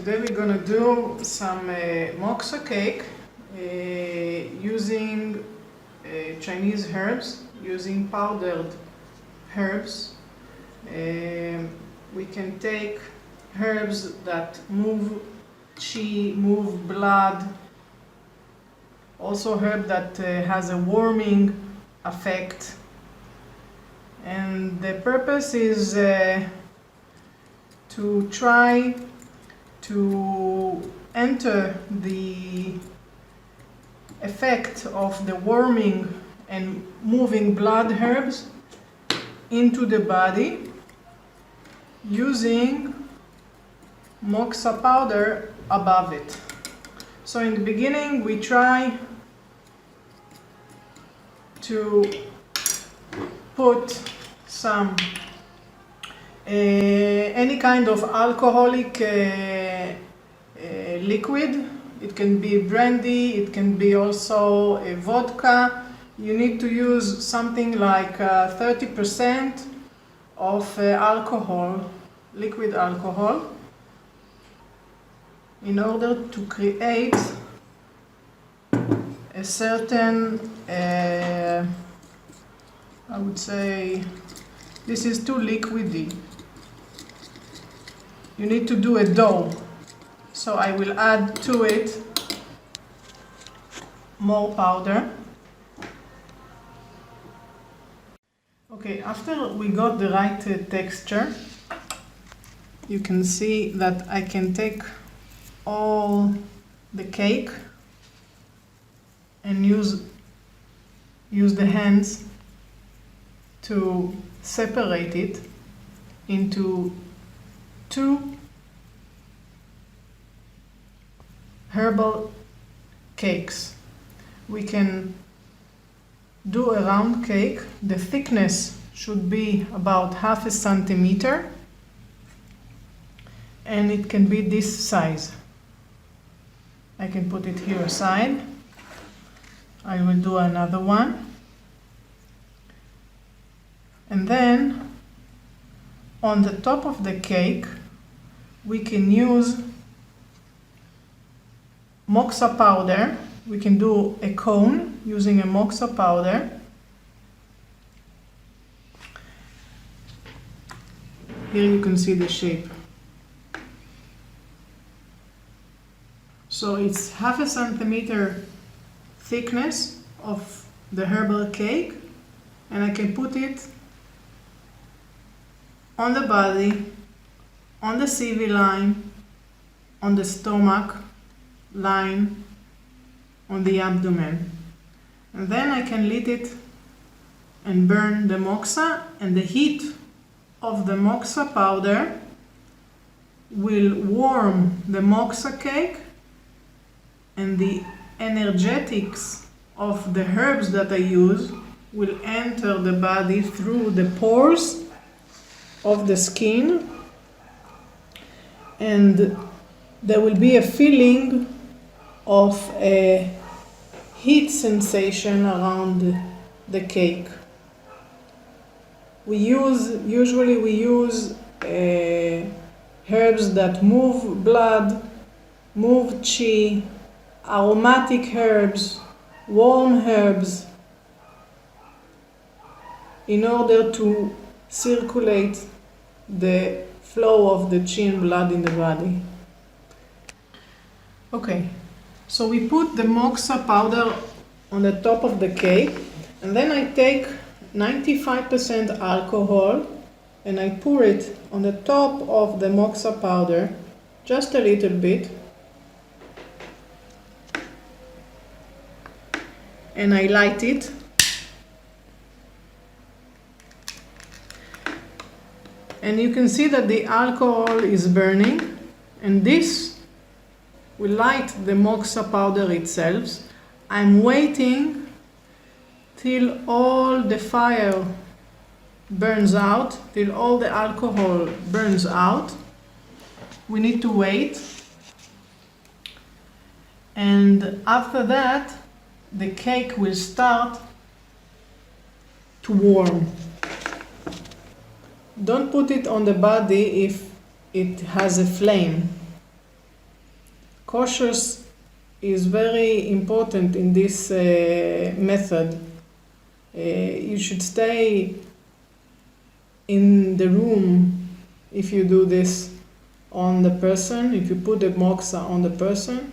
Today we're gonna do some moxa cake using Chinese herbs, using powdered herbs. We can take herbs that move qi, move blood, also herb that has a warming effect. And the purpose is to try to enter the effect of the warming and moving blood herbs into the body using moxa powder above it. So in the beginning we try to put some any kind of alcoholic liquid. It can be brandy, it can be also a vodka. You need to use something like 30% of alcohol, liquid alcohol, in order to create a certain, I would say, this is too liquidy. You need to do a dough. So I will add to it more powder. Okay, after we got the right texture, you can see that I can take all the cake and use the hands to separate it into two herbal cakes. We can do a round cake. The thickness should be about 1/2 centimeter, and it can be this size. I can put it here aside. I will do another one. And then on the top of the cake we can use moxa powder. We can do a cone using a moxa powder. Here you can see the shape. So it's 1/2 centimeter thickness of the herbal cake, and I can put it on the body, on the CV line, on the stomach line, on the abdomen. And then I can lit it and burn the moxa, and the heat of the moxa powder will warm the moxa cake, and the energetics of the herbs that I use will enter the body through the pores of the skin, and there will be a feeling of a heat sensation around the cake. Usually we use herbs that move blood, move qi, aromatic herbs, warm herbs, in order to circulate the flow of the qi and blood in the body. Okay, so we put the moxa powder on the top of the cake, and then I take 95% alcohol and I pour it on the top of the moxa powder, just a little bit, and I light it. And you can see that the alcohol is burning, and this will light the moxa powder itself. I'm waiting till all the fire burns out, till all the alcohol burns out. We need to wait. And after that, the cake will start to warm. Don't put it on the body if it has a flame. Cautious is very important in this method. You should stay in the room if you do this on the person, if you put the moxa on the person.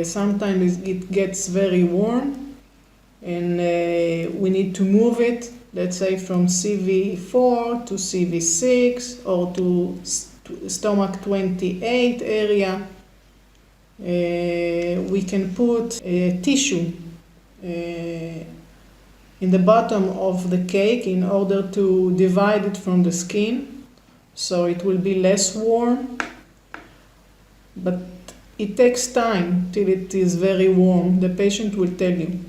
Sometimes it gets very warm and we need to move it, let's say from CV4 to CV6 or to stomach 28 area. We can put a tissue in the bottom of the cake in order to divide it from the skin, so it will be less warm, but it takes time till it is very warm. The patient will tell you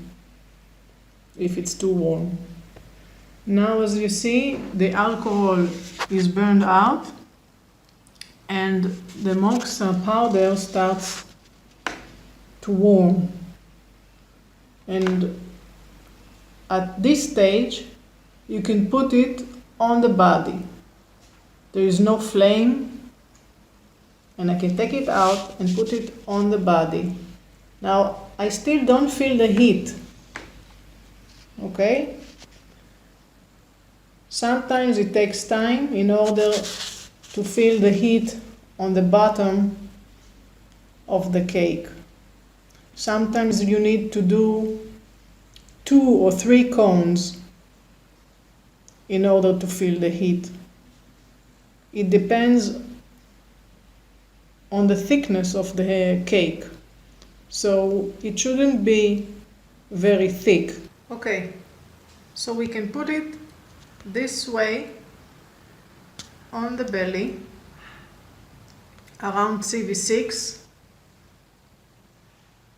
if it's too warm. Now, as you see, the alcohol is burned out and the moxa powder starts to warm. And at this stage, you can put it on the body. There is no flame, and I can take it out and put it on the body. Now, I still don't feel the heat, okay? Sometimes it takes time in order to feel the heat on the bottom of the cake. Sometimes you need to do 2 or 3 cones in order to feel the heat. It depends on the thickness of the cake, so it shouldn't be very thick. Okay, so we can put it this way on the belly around CV6,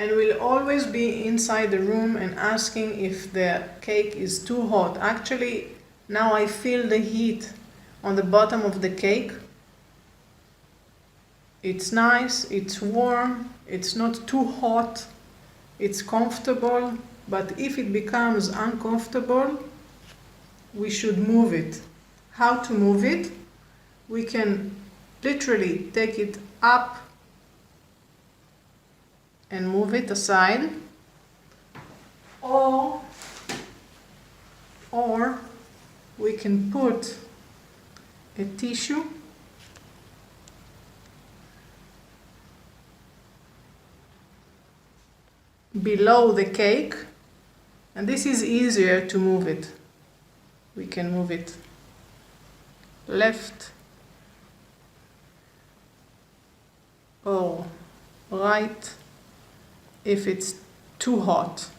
and we'll always be inside the room and asking if the cake is too hot. Actually, now I feel the heat on the bottom of the cake. It's nice, it's warm, it's not too hot, it's comfortable, but if it becomes uncomfortable, we should move it. How to move it? We can literally take it up and move it aside, or we can put a tissue below the cake, and this is easier to move it. We can move it left or right if it's too hot.